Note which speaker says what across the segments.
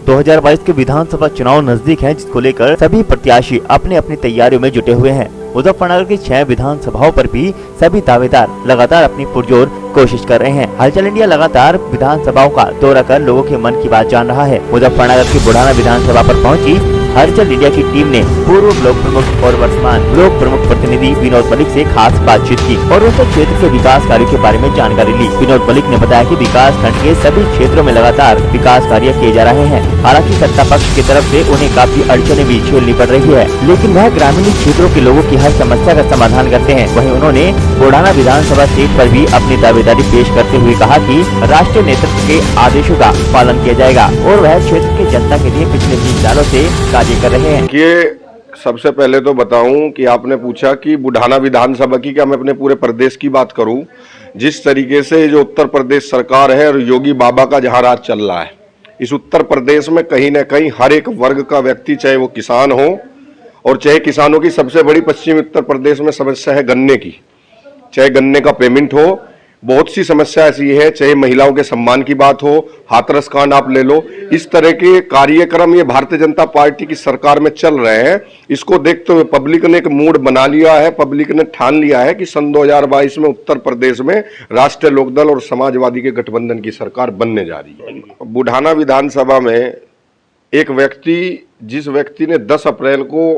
Speaker 1: 2022 के विधानसभा चुनाव नजदीक हैं, जिसको लेकर सभी प्रत्याशी अपनी अपनी तैयारियों में जुटे हुए हैं। मुजफ्फरनगर की 6 विधानसभाओं पर भी सभी दावेदार लगातार अपनी पुरजोर कोशिश कर रहे हैं। हलचल इंडिया लगातार विधानसभाओं का दौरा कर लोगों के मन की बात जान रहा है। मुजफ्फरनगर की बुढ़ाना विधानसभा पर पहुंची हलचल इंडिया की टीम ने पूर्व ब्लॉक प्रमुख और वर्तमान ब्लॉक प्रमुख प्रतिनिधि विनोद मलिक से खास बातचीत की और उनसे क्षेत्र के विकास कार्यों के बारे में जानकारी ली। विनोद मलिक ने बताया कि विकास खंड के सभी क्षेत्रों में लगातार विकास कार्य किए जा रहे हैं। हालांकि सत्ता पक्ष की तरफ से उन्हें काफी अड़चनें भी झेलनी पड़ रही है, लेकिन वह ग्रामीण क्षेत्रों के लोगों की हर समस्या का समाधान करते हैं। वहीं उन्होंने बुढ़ाना विधानसभा सीट पर भी अपनी दावेदारी पेश करते हुए कहा कि राष्ट्रीय नेतृत्व के आदेशों का पालन किया जाएगा और वह क्षेत्र की जनता के लिए पिछले 3 सालों से कार्य कर रहे हैं।
Speaker 2: सबसे पहले तो बताऊं कि आपने पूछा कि बुढ़ाना विधानसभा की, क्या मैं अपने पूरे प्रदेश की बात करूं? जिस तरीके से जो उत्तर प्रदेश सरकार है और योगी बाबा का जहां राज चल रहा है, इस उत्तर प्रदेश में कहीं न कहीं हर एक वर्ग का व्यक्ति, चाहे वो किसान हो और चाहे किसानों की सबसे बड़ी पश्चिमी उत्तर प्रदेश में समस्या है गन्ने की, चाहे गन्ने का पेमेंट हो, बहुत सी समस्या ऐसी है, चाहे महिलाओं के सम्मान की बात हो, हाथरस कांड आप ले लो। इस तरह के कार्यक्रम ये भारतीय जनता पार्टी की सरकार में चल रहे हैं। इसको देखते हुए पब्लिक ने एक मूड बना लिया है, पब्लिक ने ठान लिया है कि सन 2022 में उत्तर प्रदेश में राष्ट्रीय लोकदल और समाजवादी के गठबंधन की सरकार बनने जा रही है। बुढ़ाना विधानसभा में एक व्यक्ति, जिस व्यक्ति ने 10 अप्रैल को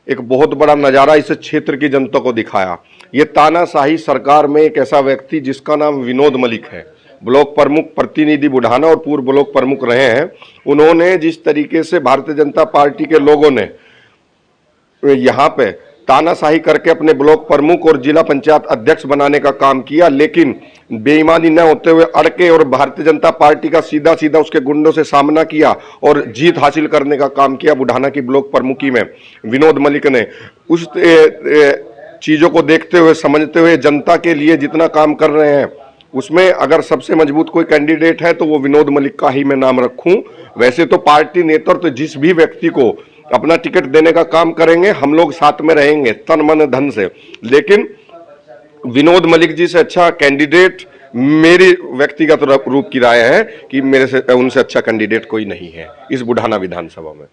Speaker 2: एक बहुत बड़ा नजारा इस क्षेत्र की जनता को दिखाया, ये तानाशाही सरकार में एक ऐसा व्यक्ति जिसका नाम विनोद मलिक है, ब्लॉक प्रमुख प्रतिनिधि बुढ़ाना और पूर्व ब्लॉक प्रमुख रहे हैं। उन्होंने जिस तरीके से भारतीय जनता पार्टी के लोगों ने यहाँ पे तानाशाही करके अपने ब्लॉक प्रमुख और जिला पंचायत अध्यक्ष बनाने का काम किया, लेकिन बेईमानी न होते हुए अड़के और भारतीय जनता पार्टी का सीधा सीधा उसके गुंडों से सामना किया और जीत हासिल करने का काम किया बुढ़ाना की ब्लॉक प्रमुखी में विनोद मलिक ने। उस चीजों को देखते हुए, समझते हुए, जनता के लिए जितना काम कर रहे हैं उसमें अगर सबसे मजबूत कोई कैंडिडेट है तो वो विनोद मलिक का ही मैं नाम रखूं। वैसे तो पार्टी नेतृत्व जिस भी व्यक्ति को अपना टिकट देने का काम करेंगे, हम लोग साथ में रहेंगे तन मन धन से, लेकिन विनोद मलिक जी से अच्छा कैंडिडेट मेरी व्यक्तिगत रूप की राय है कि मेरे से उनसे अच्छा कैंडिडेट कोई नहीं है इस बुढ़ाना विधानसभा में।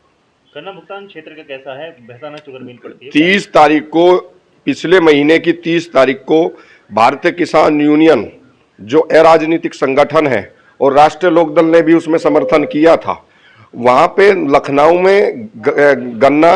Speaker 3: गन्ना भुगतान क्षेत्र का कैसा है? बहसाना शुगर मिल पड़ती है
Speaker 2: 30 तारीख को, पिछले महीने की 30 तारीख को भारतीय किसान यूनियन जो अराजनीतिक संगठन है और राष्ट्रीय लोकदल ने भी उसमें समर्थन किया था, वहां पे लखनऊ में गन्ना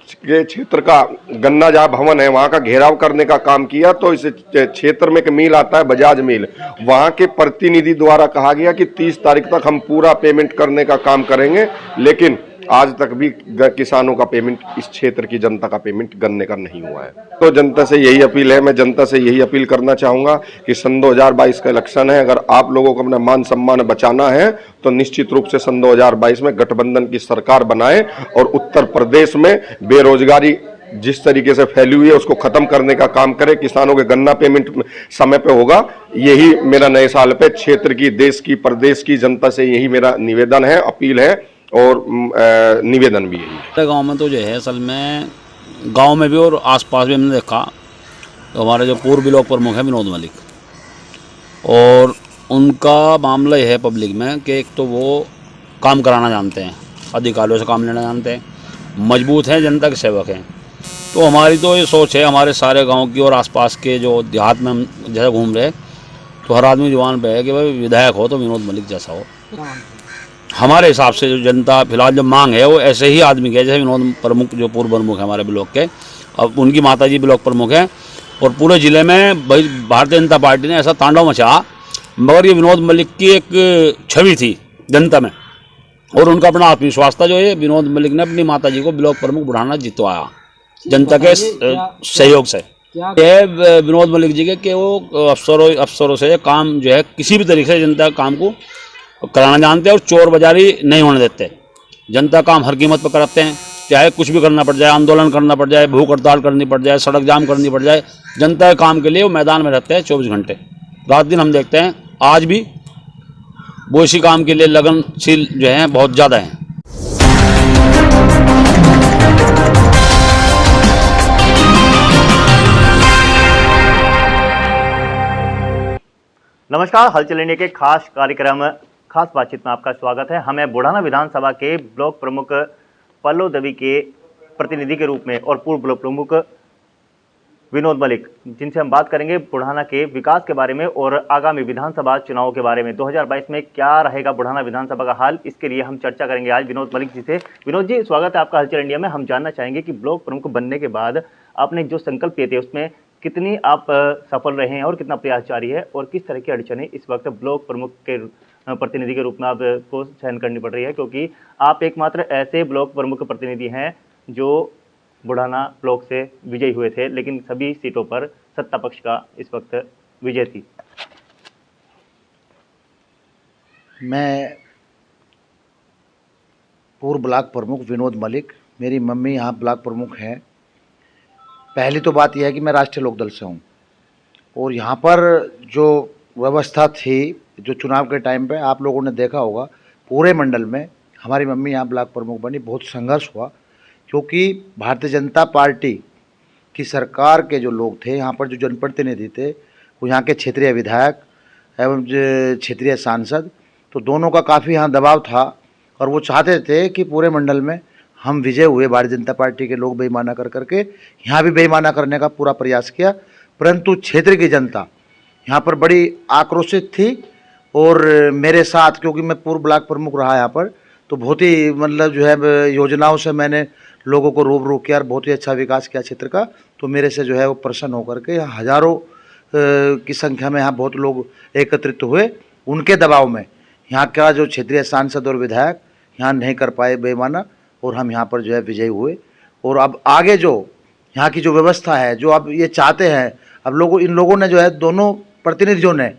Speaker 2: के क्षेत्र का गन्ना जहाँ भवन है वहां का घेराव करने का काम किया। तो इस क्षेत्र में एक मिल आता है बजाज मिल, वहां के प्रतिनिधि द्वारा कहा गया कि 30 तारीख तक हम पूरा पेमेंट करने का काम करेंगे, लेकिन आज तक भी किसानों का पेमेंट, इस क्षेत्र की जनता का पेमेंट गन्ने का नहीं हुआ है। तो जनता से यही अपील है, मैं जनता से यही अपील करना चाहूंगा कि सन 2022 का इलेक्शन है, अगर आप लोगों को अपना मान सम्मान बचाना है तो निश्चित रूप से सन 2022 में गठबंधन की सरकार बनाए और उत्तर प्रदेश में बेरोजगारी जिस तरीके से फैली हुई है उसको खत्म करने का काम करे, किसानों के गन्ना पेमेंट समय पे होगा। यही मेरा नए साल पे क्षेत्र की, देश की, प्रदेश की जनता से यही मेरा निवेदन है, अपील है और निवेदन भी है।
Speaker 4: गांव में तो जो है असल में गांव में भी और आसपास भी हमने देखा तो हमारे जो पूर्व ब्लॉक प्रमुख है विनोद मलिक, और उनका मामला यह है पब्लिक में कि एक तो वो काम कराना जानते हैं, अधिकारियों से काम लेना जानते हैं, मजबूत हैं, जनता के सेवक हैं। तो हमारी तो ये सोच है हमारे सारे गांव की और आसपास के जो देहात में हम जैसे घूम रहे तो हर आदमी जुबान पे है कि भाई विधायक हो तो विनोद मलिक जैसा हो। हमारे हिसाब से जो जनता फिलहाल जो मांग है वो ऐसे ही आदमी की है जैसे विनोद प्रमुख जो पूर्व प्रमुख है हमारे ब्लॉक के, अब उनकी माताजी ब्लॉक प्रमुख हैं और पूरे ज़िले में भाई भारतीय जनता पार्टी ने ऐसा तांडव मचा, मगर ये विनोद मलिक की एक छवि थी जनता में और उनका अपना आत्मविश्वास था। जो ये विनोद मलिक ने अपनी माताजी को ब्लॉक प्रमुख बुढ़ाना जितवाया जनता के सहयोग से। ये विनोद मलिक जी के कि वो अफसरों से काम जो है किसी भी तरीके से जनता काम को कराना जानते हैं और चोर बाजारी नहीं होने देते। जनता काम हर कीमत पर कराते हैं, चाहे कुछ भी करना पड़ जाए, आंदोलन करना पड़ जाए, भूख हड़ताल करनी पड़ जाए, सड़क जाम करनी पड़ जाए, जनता के काम के लिए वो मैदान में रहते हैं 24 घंटे रात दिन। हम देखते हैं आज भी वो इसी काम के लिए लगनशील जो हैं बहुत ज़्यादा हैं।
Speaker 1: नमस्कार, हलचल इंडिया के खास कार्यक्रम खास बातचीत में आपका स्वागत है। हमें बुढ़ाना विधानसभा के ब्लॉक प्रमुख पल्लव दवी के प्रतिनिधि के रूप में और पूर्व ब्लॉक प्रमुख विनोद मलिक, जिनसे हम बात करेंगे बुढ़ाना के विकास के बारे में और आगामी विधानसभा चुनाव के बारे में। 2022 में क्या रहेगा बुढ़ाना विधानसभा का हाल, इसके लिए हम चर्चा करेंगे आज विनोद मलिक जी से। विनोद जी, स्वागत है आपका हलचल इंडिया में। हम जानना चाहेंगे कि ब्लॉक प्रमुख बनने के बाद आपने जो संकल्प लिए थे उसमें कितनी आप सफल रहे हैं और कितना प्रयास जारी है, और किस तरह की अड़चनें इस वक्त ब्लॉक प्रमुख के प्रतिनिधि के रूप में आपको सहन करनी पड़ रही है, क्योंकि आप एकमात्र ऐसे ब्लॉक प्रमुख प्रतिनिधि हैं जो बुढ़ाना ब्लॉक से विजयी हुए थे, लेकिन सभी सीटों पर सत्ता पक्ष का इस वक्त विजय थी।
Speaker 5: मैं पूर्व ब्लॉक प्रमुख विनोद मलिक, मेरी मम्मी यहाँ ब्लॉक प्रमुख हैं। पहली तो बात यह है कि मैं राष्ट्रीय लोकदल से हूँ और यहाँ पर जो व्यवस्था थी, जो चुनाव के टाइम पे आप लोगों ने देखा होगा, पूरे मंडल में हमारी मम्मी यहाँ ब्लॉक प्रमुख बनी। बहुत संघर्ष हुआ क्योंकि भारतीय जनता पार्टी की सरकार के जो लोग थे, यहाँ पर जो जनप्रतिनिधि थे, वो यहाँ के क्षेत्रीय विधायक एवं क्षेत्रीय सांसद, तो दोनों का काफ़ी यहाँ दबाव था और वो चाहते थे कि पूरे मंडल में हम विजय हुए। भारतीय जनता पार्टी के लोग बेईमाना कर करके यहाँ भी बेईमाना करने का पूरा प्रयास किया, परंतु क्षेत्र की जनता यहाँ पर बड़ी आक्रोशित थी और मेरे साथ, क्योंकि मैं पूर्व ब्लॉक प्रमुख रहा यहाँ पर, तो बहुत ही मतलब जो है योजनाओं से मैंने लोगों को रूबरू किया और बहुत ही अच्छा विकास किया क्षेत्र का। तो मेरे से जो है वो प्रसन्न होकर के यहाँ हज़ारों की संख्या में यहाँ बहुत लोग एकत्रित हुए। उनके दबाव में यहाँ का जो क्षेत्रीय सांसद और विधायक यहाँ नहीं कर पाए बेईमाना, और हम यहाँ पर जो है विजयी हुए। और अब आगे जो यहाँ की जो व्यवस्था है, जो अब ये चाहते हैं, अब इन लोगों ने जो है, दोनों प्रतिनिधियों ने,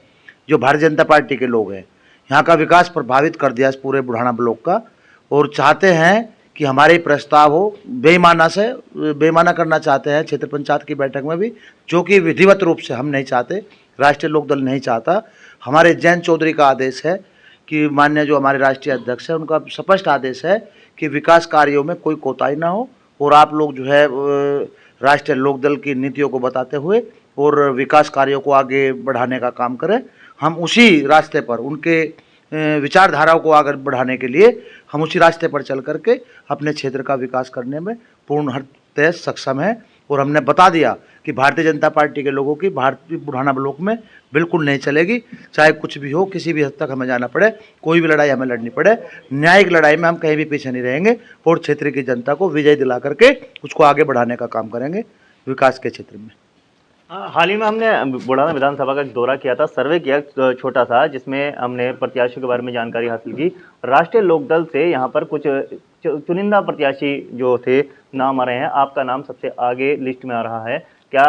Speaker 5: जो भारतीय जनता पार्टी के लोग हैं, यहाँ का विकास प्रभावित कर दिया इस पूरे बुढ़ाना ब्लॉक का, और चाहते हैं कि हमारे प्रस्ताव हो बेईमाना करना चाहते हैं क्षेत्र पंचायत की बैठक में भी, जो कि विधिवत रूप से हम नहीं चाहते, राष्ट्रीय लोकदल नहीं चाहता। हमारे जयंत चौधरी का आदेश है कि माननीय जो हमारे राष्ट्रीय अध्यक्ष है, उनका स्पष्ट आदेश है कि विकास कार्यों में कोई कोताही ना हो, और आप लोग जो है राष्ट्रीय लोकदल की नीतियों को बताते हुए और विकास कार्यों को आगे बढ़ाने का काम करें। हम उसी रास्ते पर, उनके विचारधाराओं को आगे बढ़ाने के लिए हम उसी रास्ते पर चल करके अपने क्षेत्र का विकास करने में पूर्णतः सक्षम है। और हमने बता दिया कि भारतीय जनता पार्टी के लोगों की भारतीय बुढ़ाना ब्लॉक में बिल्कुल नहीं चलेगी, चाहे कुछ भी हो, किसी भी हद तक हमें जाना पड़े, कोई भी लड़ाई हमें लड़नी पड़े, न्यायिक लड़ाई में हम कहीं भी पीछे नहीं रहेंगे और क्षेत्र की जनता को विजय दिला करके उसको आगे बढ़ाने का काम करेंगे विकास के क्षेत्र में।
Speaker 1: हाल ही में हमने बुढ़ाना विधानसभा का एक दौरा किया था, सर्वे किया छोटा सा, जिसमें हमने प्रत्याशियों के बारे में जानकारी हासिल की। राष्ट्रीय लोकदल से यहाँ पर कुछ चुनिंदा प्रत्याशी जो थे नाम आ रहे हैं, आपका नाम सबसे आगे लिस्ट में आ रहा है। क्या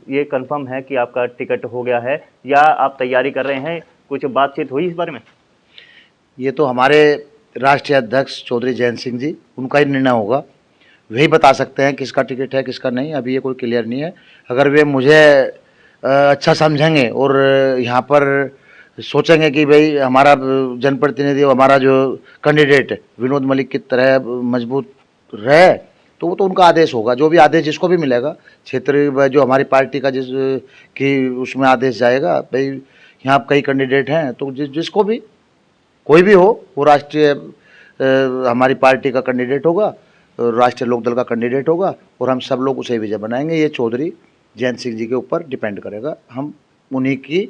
Speaker 1: ये कंफर्म है कि आपका टिकट हो गया है या आप तैयारी कर रहे हैं? कुछ बातचीत हुई इस बारे में?
Speaker 5: ये तो हमारे राष्ट्रीय अध्यक्ष चौधरी जयंत सिंह जी, उनका ही निर्णय होगा, वही बता सकते हैं किसका टिकट है किसका नहीं। अभी ये कोई क्लियर नहीं है। अगर वे मुझे अच्छा समझेंगे और यहाँ पर सोचेंगे कि भाई हमारा जनप्रतिनिधि, हमारा जो कैंडिडेट विनोद मलिक की तरह मजबूत रहे, तो वो तो उनका आदेश होगा। जो भी आदेश जिसको भी मिलेगा, क्षेत्र जो हमारी पार्टी का कि उसमें आदेश जाएगा, भाई यहाँ कई कैंडिडेट हैं, तो जिसको भी कोई भी हो, वो राष्ट्रीय हमारी पार्टी का कैंडिडेट होगा, राष्ट्रीय लोकदल का कैंडिडेट होगा, और हम सब लोग उसे विजय बनाएंगे। ये चौधरी जयंत सिंह जी के ऊपर डिपेंड करेगा, हम उन्हीं की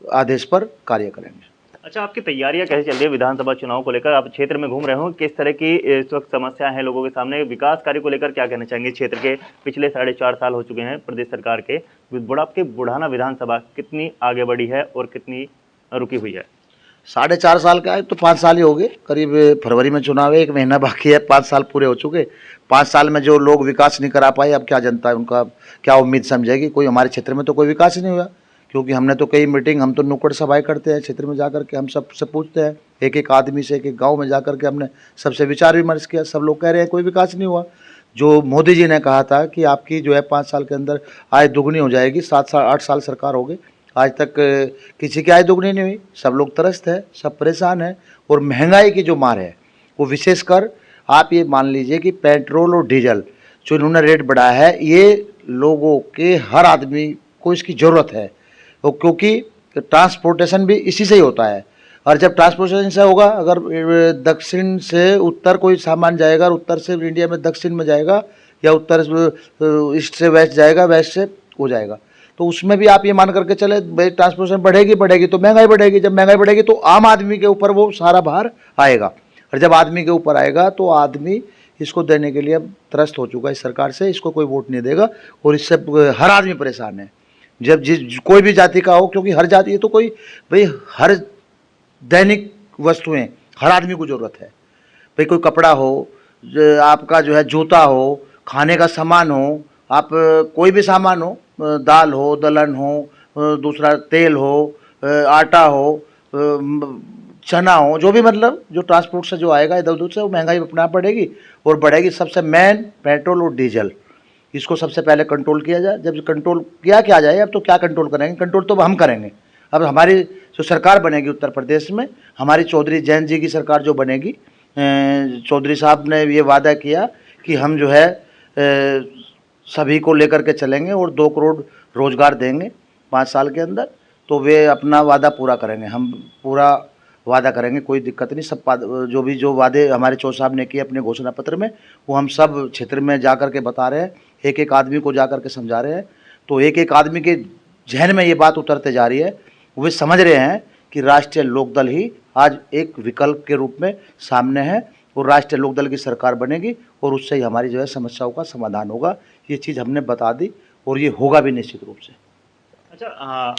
Speaker 5: आदेश पर कार्य करेंगे।
Speaker 1: अच्छा, आपकी तैयारियां कैसे चल रही है विधानसभा चुनाव को लेकर? आप क्षेत्र में घूम रहे हो, किस तरह की इस वक्त समस्याएं हैं लोगों के सामने? विकास कार्य को लेकर क्या कहना चाहेंगे? क्षेत्र के पिछले 4.5 साल हो चुके हैं प्रदेश सरकार के, आपके बुढ़ाना विधानसभा कितनी आगे बढ़ी है और कितनी रुकी हुई है?
Speaker 5: 4.5 साल का है तो 5 साल ही हो गए। करीब फरवरी में चुनाव है, 1 महीना बाकी है, 5 साल पूरे हो चुके। 5 साल में जो लोग विकास नहीं करा पाए, अब क्या जनता है उनका क्या उम्मीद समझेगी? कोई हमारे क्षेत्र में तो कोई विकास ही नहीं हुआ, क्योंकि हमने तो कई मीटिंग, हम तो नुक्कड़ सभाएं करते हैं क्षेत्र में जाकर के, हम सबसे पूछते हैं, एक एक आदमी से, एक एक गाँव में जाकर के हमने सबसे विचार विमर्श किया। सब लोग कह रहे हैं कोई विकास नहीं हुआ। जो मोदी जी ने कहा था कि आपकी जो है 5 साल के अंदर आय दुगनी हो जाएगी, 8 साल सरकार हो गई, आज तक किसी की आय दुगनी नहीं हुई। सब लोग त्रस्त है, सब परेशान है, और महंगाई की जो मार है वो विशेषकर आप ये मान लीजिए कि पेट्रोल और डीजल जो इन्होंने रेट बढ़ाया है, ये लोगों के हर आदमी को इसकी ज़रूरत है, क्योंकि ट्रांसपोर्टेशन भी इसी से ही होता है। और जब ट्रांसपोर्टेशन से होगा, अगर दक्षिण से उत्तर कोई सामान जाएगा, उत्तर से इंडिया में दक्षिण में जाएगा, या उत्तर ईस्ट से वेस्ट जाएगा, वेस्ट से हो जाएगा, तो उसमें भी आप ये मान करके चले भाई ट्रांसपोर्टेशन बढ़ेगी तो महंगाई बढ़ेगी, जब महंगाई बढ़ेगी तो आम आदमी के ऊपर वो सारा भार आएगा, और जब आदमी के ऊपर आएगा तो आदमी इसको देने के लिए अब त्रस्त हो चुका है इस सरकार से, इसको कोई वोट नहीं देगा, और इससे हर आदमी परेशान है, जब जिस कोई भी जाति का हो, क्योंकि हर जाति, ये तो कोई भाई हर दैनिक वस्तुएं हर आदमी को ज़रूरत है, भाई कोई कपड़ा हो, आपका जो है जूता हो, खाने का सामान हो, आप कोई भी सामान हो, दाल हो, दलहन हो, दूसरा तेल हो, आटा हो, चना हो, जो भी मतलब जो ट्रांसपोर्ट से जो आएगा इधर उधर से, वो महंगाई अपना बढ़ेगी और बढ़ेगी। सबसे मेन पेट्रोल और डीजल, इसको सबसे पहले कंट्रोल किया जाए। जब कंट्रोल किया क्या जाए, अब तो क्या कंट्रोल करेंगे, कंट्रोल तो हम करेंगे। अब हमारी जो सरकार बनेगी उत्तर प्रदेश में, हमारी चौधरी जयंत जी की सरकार जो बनेगी, चौधरी साहब ने ये वादा किया कि हम जो है सभी को लेकर के चलेंगे और 2 करोड़ रोजगार देंगे 5 साल के अंदर, तो वे अपना वादा पूरा करेंगे, हम पूरा वादा करेंगे, कोई दिक्कत नहीं। सब जो वादे हमारे चौधरी साहब ने किए अपने घोषणा पत्र में, वो हम सब क्षेत्र में जा कर के बता रहे हैं, एक एक आदमी को जा कर के समझा रहे हैं, तो एक एक आदमी के जहन में ये बात उतरते जा रही है, वे समझ रहे हैं कि राष्ट्रीय लोकदल ही आज एक विकल्प के रूप में सामने है, और राष्ट्रीय लोकदल की सरकार बनेगी और उससे ही हमारी जो है समस्याओं का समाधान होगा। ये चीज़ हमने बता दी और ये होगा भी निश्चित रूप से।
Speaker 3: अच्छा,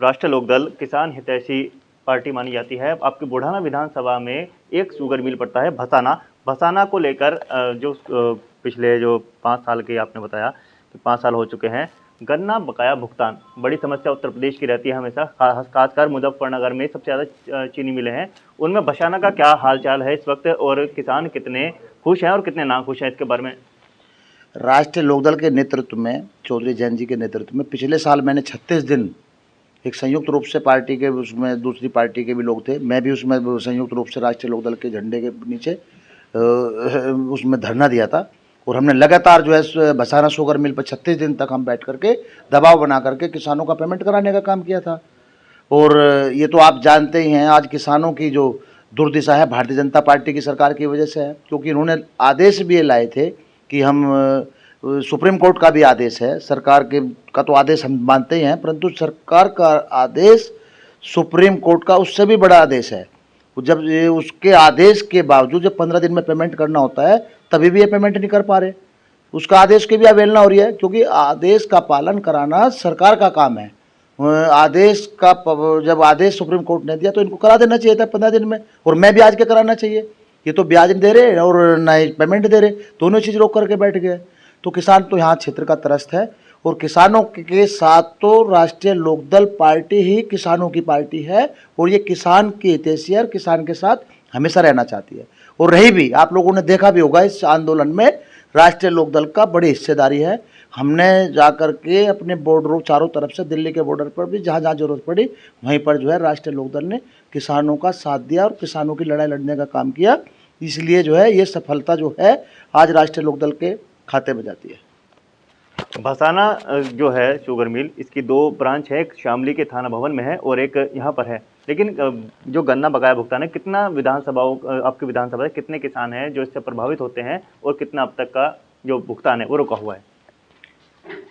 Speaker 3: राष्ट्रीय लोकदल किसान हितैषी पार्टी मानी जाती है। आपके बुढ़ाना विधानसभा में एक शुगर मिल पड़ता है भसाना को लेकर, जो पिछले जो 5 साल के आपने बताया कि 5 साल हो चुके हैं, गन्ना बकाया भुगतान बड़ी समस्या उत्तर प्रदेश की रहती है हमेशा, खासकर मुजफ्फरनगर में सबसे ज़्यादा चीनी मिले हैं, उनमें भसाना का क्या हालचाल है इस वक्त, और किसान कितने खुश हैं और कितने नाखुश हैं, इसके बारे में।
Speaker 5: राष्ट्रीय लोकदल के नेतृत्व में, चौधरी जयंत जी के नेतृत्व में, पिछले साल मैंने 36 दिन एक संयुक्त रूप से पार्टी के, उसमें दूसरी पार्टी के भी लोग थे, मैं भी उसमें संयुक्त रूप से राष्ट्रीय लोकदल के झंडे के नीचे उसमें धरना दिया था, और हमने लगातार जो है भसाना शुगर मिल पर 36 दिन तक हम बैठ करके दबाव बना करके किसानों का पेमेंट कराने का काम किया था। और ये तो आप जानते ही हैं, आज किसानों की जो दुर्दशा है भारतीय जनता पार्टी की सरकार की वजह से है, क्योंकि इन्होंने आदेश भी ये लाए थे कि हम सुप्रीम कोर्ट का भी आदेश है, सरकार के का तो आदेश हम मानते ही हैं, परंतु सरकार का आदेश सुप्रीम कोर्ट का उससे भी बड़ा आदेश है। जब उसके आदेश के बावजूद जब 15 दिन में पेमेंट करना होता है, तभी भी ये पेमेंट नहीं कर पा रहे, उसका आदेश की भी अवहेलना हो रही है, क्योंकि आदेश का पालन कराना सरकार का काम है। आदेश का जब आदेश सुप्रीम कोर्ट ने दिया तो इनको करा देना चाहिए था 15 दिन में, और मैं भी आज के कराना चाहिए। ये तो ब्याज नहीं दे रहे और ना ही पेमेंट दे रहे, दोनों चीज़ रोक करके बैठ गए। तो किसान तो यहाँ क्षेत्र का त्रस्त है, और किसानों के साथ तो राष्ट्रीय लोकदल पार्टी ही किसानों की पार्टी है, और ये किसान की हितैषी है, किसान के साथ हमेशा रहना चाहती है, और रही भी। आप लोगों ने देखा भी होगा इस आंदोलन में राष्ट्रीय लोकदल का बड़ी हिस्सेदारी है। हमने जाकर के अपने बॉर्डरों चारों तरफ से, दिल्ली के बॉर्डर पर भी जहाँ जहाँ जरूरत पड़ी वहीं पर जो है राष्ट्रीय लोकदल ने किसानों का साथ दिया और किसानों की लड़ाई लड़ने का काम किया। इसलिए जो है ये सफलता जो है आज राष्ट्रीय लोकदल के खाते में जाती है।
Speaker 3: भसाना जो है शुगर मिल, इसकी 2 ब्रांच है, एक शामली के थाना भवन में है और एक यहाँ पर है, लेकिन जो गन्ना बकाया भुगतान है, कितना विधानसभाओं, आपकी विधानसभा से कितने किसान हैं जो इससे प्रभावित होते हैं, और कितना अब तक का जो भुगतान है वो रुका हुआ है?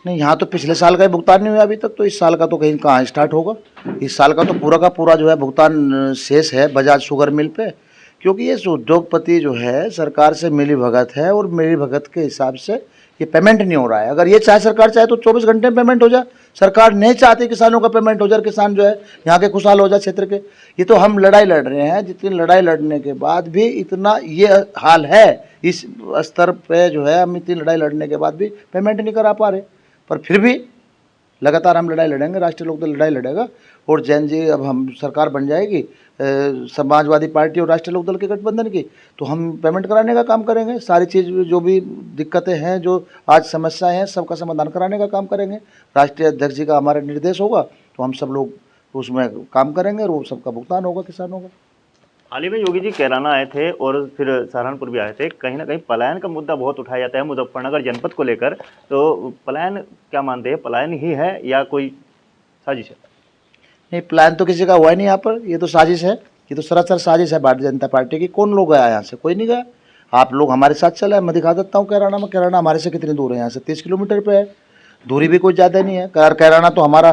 Speaker 5: नहीं, यहाँ तो पिछले साल का ही भुगतान नहीं हुआ अभी तक, तो इस साल का तो कहीं कहाँ स्टार्ट होगा। इस साल का तो पूरा का पूरा जो है भुगतान शेष है बजाज शुगर मिल पे, क्योंकि ये उद्योगपति जो है सरकार से मिली भगत है, और मिली भगत के हिसाब से ये पेमेंट नहीं हो रहा है। अगर ये चाहे, सरकार चाहे तो 24 घंटे में पेमेंट हो जाए, सरकार नहीं चाहती किसानों का पेमेंट हो जाए, किसान जो है यहाँ के खुशहाल हो जाए क्षेत्र के। ये तो हम लड़ाई लड़ रहे हैं, जितनी लड़ाई लड़ने के बाद भी इतना ये हाल है, इस स्तर पे जो है हम इतनी लड़ाई लड़ने के बाद भी पेमेंट नहीं करा पा रहे, पर फिर भी लगातार हम लड़ाई लड़ेंगे, राष्ट्रीय लोकदल लड़ाई लड़ेगा। और जैन जी, अब हम सरकार बन जाएगी समाजवादी पार्टी और राष्ट्रीय लोकदल के गठबंधन की, तो हम पेमेंट कराने का काम करेंगे। सारी चीज़ जो भी दिक्कतें हैं, जो आज समस्याएं हैं, सबका समाधान कराने का काम करेंगे। राष्ट्रीय अध्यक्ष जी का हमारा निर्देश होगा तो हम सब लोग उसमें काम करेंगे और वो सबका भुगतान होगा किसानों का।
Speaker 3: हाल ही में योगी जी कैराना आए थे और फिर सहारनपुर भी आए थे, कहीं ना कहीं पलायन का मुद्दा बहुत उठाया जाता है मुजफ्फरनगर जनपद को लेकर, तो पलायन क्या मानते हैं, पलायन ही है या कोई साजिश है?
Speaker 5: नहीं, प्लान तो किसी का हुआ ही नहीं यहाँ पर, ये तो साजिश है। ये तो सरासर साजिश है भारतीय जनता पार्टी की। कौन लोग गया यहाँ से? कोई नहीं गया। आप लोग हमारे साथ चले, मैं दिखा देता हूँ कैराना में। कैराना हमारे से कितनी दूर है? यहाँ से 30 किलोमीटर पे है, दूरी भी कोई ज़्यादा नहीं है। कैराना तो हमारा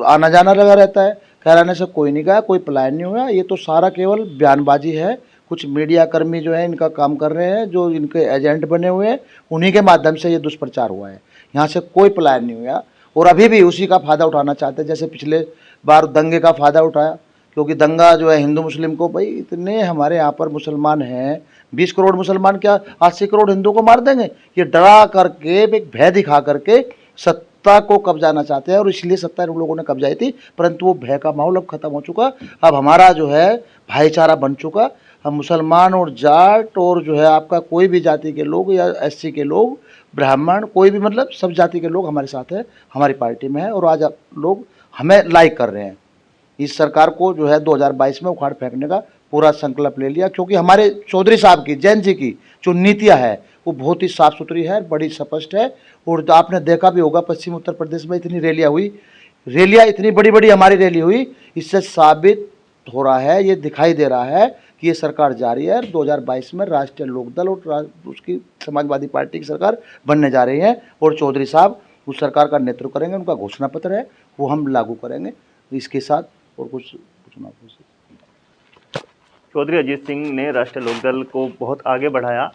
Speaker 5: आना जाना लगा रहता है। कैराने से कोई नहीं गया, कोई पलायन नहीं हुआ। ये तो सारा केवल बयानबाजी है। कुछ मीडिया कर्मी जो है इनका काम कर रहे हैं, जो इनके एजेंट बने हुए हैं, उन्हीं के माध्यम से ये दुष्प्रचार हुआ है। यहाँ से कोई पलायन नहीं हुआ और अभी भी उसी का फ़ायदा उठाना चाहते हैं, जैसे पिछले बार दंगे का फ़ायदा उठाया। क्योंकि दंगा जो है हिंदू मुस्लिम को, भाई इतने हमारे यहाँ पर मुसलमान हैं, 20 करोड़ मुसलमान क्या 80 करोड़ हिंदू को मार देंगे? ये डरा करके, एक भय दिखा करके सत्ता को कब्जाना चाहते हैं और इसलिए सत्ता इन लोगों ने कब्जाई थी। परंतु वो भय का माहौल अब खत्म हो चुका। अब हमारा जो है भाईचारा बन चुका। हम मुसलमान और जाट और जो है आपका कोई भी जाति के लोग या SC के लोग, ब्राह्मण, कोई भी, मतलब सब जाति के लोग हमारे साथ है, हमारी पार्टी में है। और आज आप लोग हमें लाइक कर रहे हैं। इस सरकार को जो है 2022 में उखाड़ फेंकने का पूरा संकल्प ले लिया, क्योंकि हमारे चौधरी साहब की, जैन जी की जो नीतियाँ है वो बहुत ही साफ़ सुथरी है, बड़ी स्पष्ट है। और आपने देखा भी होगा पश्चिम उत्तर प्रदेश में इतनी रैलियाँ हुई, रैलियाँ इतनी बड़ी बड़ी हमारी रैली हुई। इससे साबित हो रहा है, ये दिखाई दे रहा है कि ये सरकार जारी है। 2022 में राष्ट्रीय लोकदल और उसकी समाजवादी पार्टी की सरकार बनने जा रही है और चौधरी साहब उस सरकार का नेतृत्व करेंगे। उनका घोषणा पत्र है, वो हम लागू करेंगे। इसके साथ और कुछ पूछना।
Speaker 3: चौधरी अजीत सिंह ने राष्ट्रीय लोकदल को बहुत आगे बढ़ाया,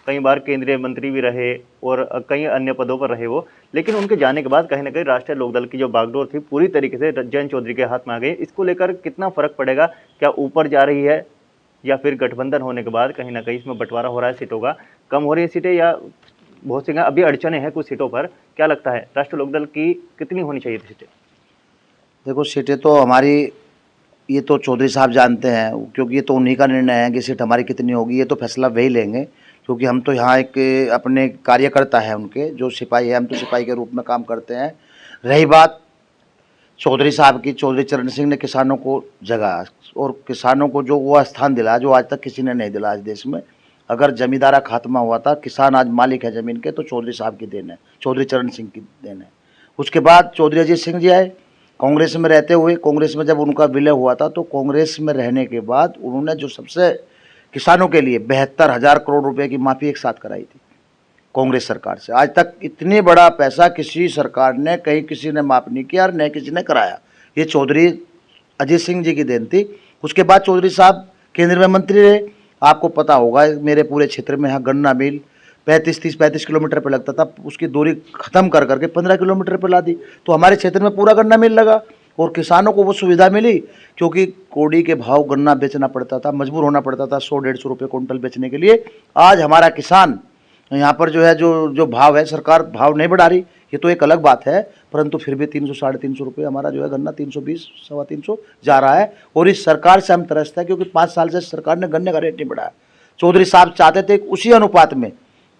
Speaker 3: कई बार केंद्रीय मंत्री भी रहे और कई अन्य पदों पर रहे वो, लेकिन उनके जाने के बाद कहीं ना कहीं राष्ट्रीय लोकदल की जो बागडोर थी पूरी तरीके से जयंत चौधरी के हाथ में आ गई। इसको लेकर कितना फर्क पड़ेगा? क्या ऊपर जा रही है या फिर गठबंधन होने के बाद कहीं ना कहीं इसमें बंटवारा हो रहा है सीटों का, कम हो रही है सीटें या बहुत सी अभी अड़चने हैं कुछ सीटों पर? क्या लगता है राष्ट्रीय लोकदल की कितनी होनी चाहिए सीटें?
Speaker 5: देखो, सीटें तो हमारी, ये तो चौधरी साहब जानते हैं, क्योंकि ये तो उन्हीं का निर्णय है कि सीट हमारी कितनी होगी। ये तो फैसला वही लेंगे, क्योंकि हम तो यहाँ एक अपने कार्यकर्ता हैं उनके, जो सिपाही है, हम तो सिपाही के रूप में काम करते हैं। रही बात चौधरी साहब की, चौधरी चरण सिंह ने किसानों को जगा और किसानों को जो वो स्थान दिला जो आज तक किसी ने नहीं दिला आज देश में। अगर जमींदारा खात्मा हुआ था, किसान आज मालिक है ज़मीन के, तो चौधरी साहब की देन है, चौधरी चरण सिंह की देन है। उसके बाद चौधरी अजीत सिंह जी आए, कांग्रेस में रहते हुए, कांग्रेस में जब उनका विलय हुआ था तो कांग्रेस में रहने के बाद उन्होंने जो सबसे किसानों के लिए 72,000 करोड़ रुपए की माफ़ी एक साथ कराई थी कांग्रेस सरकार से। आज तक इतनी बड़ा पैसा किसी सरकार ने, कहीं किसी ने माफ़ नहीं किया और न किसी ने कराया। ये चौधरी अजीत सिंह जी की देन थी। उसके बाद चौधरी साहब केंद्र में मंत्री रहे। आपको पता होगा, मेरे पूरे क्षेत्र में यहाँ गन्ना मिल 35 किलोमीटर पर लगता था, उसकी दूरी ख़त्म कर करके 15 किलोमीटर पर ला दी। तो हमारे क्षेत्र में पूरा गन्ना मिल लगा और किसानों को वो सुविधा मिली, क्योंकि कोड़ी के भाव गन्ना बेचना पड़ता था, मजबूर होना पड़ता था 100-150 रुपये कुंटल बेचने के लिए। आज हमारा किसान यहाँ पर जो है जो भाव है, सरकार भाव नहीं बढ़ा रही, ये तो एक अलग बात है, परंतु फिर भी 300-350 रुपये हमारा जो है गन्ना 320, 325 जा रहा है। और इस सरकार से हम त्रस्त है, क्योंकि 5 साल से सरकार ने गन्ने का रेट नहीं बढ़ाया। चौधरी साहब चाहते थे उसी अनुपात में,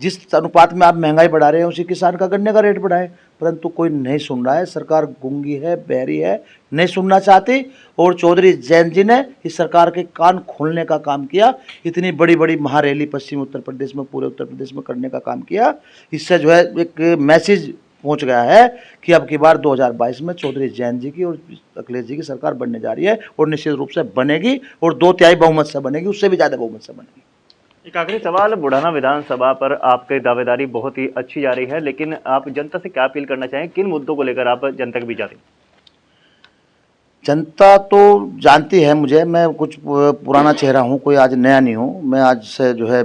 Speaker 5: जिस अनुपात में आप महंगाई बढ़ा रहे हैं, उसी किसान का गन्ने का रेट बढ़ाएं, परंतु कोई नहीं सुन रहा है। सरकार गूंगी है, बहरी है, नहीं सुनना चाहती। और चौधरी जैन जी ने इस सरकार के कान खोलने का काम किया। इतनी बड़ी बड़ी महारैली पश्चिम उत्तर प्रदेश में, पूरे उत्तर प्रदेश में करने का काम किया। इससे जो है एक मैसेज पहुंच गया है कि अब की बार 2022 में चौधरी जैन जी की और अखिलेश जी की सरकार बनने जा रही है और निश्चित रूप से बनेगी और 2/3 बहुमत से बनेगी, उससे भी ज़्यादा बहुमत से बनेगी।
Speaker 3: एक आखिरी सवाल, बुढ़ाना विधानसभा पर आपकी दावेदारी बहुत ही अच्छी जा रही है, लेकिन आप जनता से क्या अपील करना चाहें? किन मुद्दों को लेकर आप जनता के बीच जाते हैं?
Speaker 5: जनता तो जानती है मुझे, मैं कुछ पुराना चेहरा हूँ, कोई आज नया नहीं हूँ। मैं आज से जो है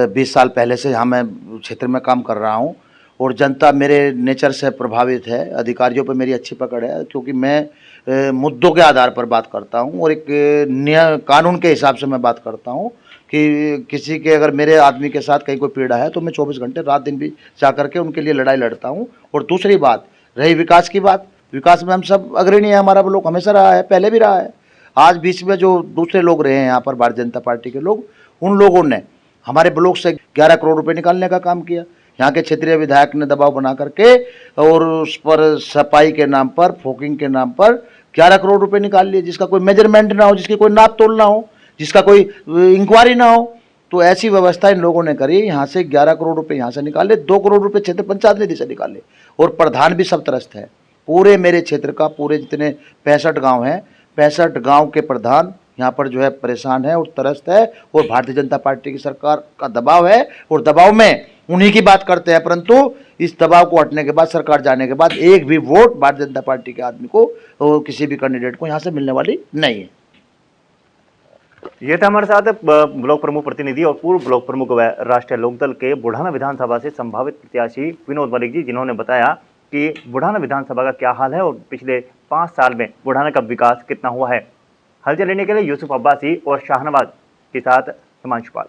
Speaker 5: 20 साल पहले से यहाँ मैं क्षेत्र में काम कर रहा हूँ और जनता मेरे नेचर से प्रभावित है। अधिकारियों पर मेरी अच्छी पकड़ है, क्योंकि मैं मुद्दों के आधार पर बात करता हूँ और एक कानून के हिसाब से मैं बात करता हूँ कि किसी के अगर मेरे आदमी के साथ कहीं कोई पीड़ा है तो मैं 24 घंटे रात दिन भी जा करके उनके लिए लड़ाई लड़ता हूँ। और दूसरी बात रही विकास की बात, विकास में हम सब अग्रणी है, हमारा ब्लॉक हमेशा रहा है, पहले भी रहा है। आज बीच में जो दूसरे लोग रहे हैं यहाँ पर भारतीय जनता पार्टी के लोग, उन लोगों ने हमारे ब्लॉक से 11 करोड़ रुपये निकालने का काम किया। यहाँ के क्षेत्रीय विधायक ने दबाव बना करके और उस पर सफाई के नाम पर, फोकिंग के नाम पर 11 करोड़ रुपये निकाल लिए, जिसका कोई मेजरमेंट ना हो, जिसकी कोई नाप तोल ना हो, जिसका कोई इंक्वायरी ना हो। तो ऐसी व्यवस्था इन लोगों ने करी। यहाँ से 11 करोड़ रुपए यहाँ से निकाले, 2 करोड़ रुपए क्षेत्र पंचायत निधि से निकाले और प्रधान भी सब त्रस्त है। पूरे मेरे क्षेत्र का, पूरे जितने 65 गांव हैं, 65 गांव के प्रधान यहाँ पर जो है परेशान है और त्रस्त है, और भारतीय जनता पार्टी की सरकार का दबाव है, और दबाव में उन्हीं की बात करते हैं, परंतु इस दबाव को हटने के बाद, सरकार जाने के बाद, एक भी वोट भारतीय जनता पार्टी के आदमी को और किसी भी कैंडिडेट को यहाँ से मिलने वाली नहीं है।
Speaker 3: ये था हमारे साथ ब्लॉक प्रमुख प्रतिनिधि और पूर्व ब्लॉक प्रमुख व राष्ट्रीय लोकदल के बुढ़ाना विधानसभा से संभावित प्रत्याशी विनोद मलिक जी, जिन्होंने बताया कि बुढ़ाना विधानसभा का क्या हाल है और पिछले 5 साल में बुढ़ाना का विकास कितना हुआ है। हलचल लेने के लिए यूसुफ अब्बासी और शाहनवाज के साथ हिमांशु पाल।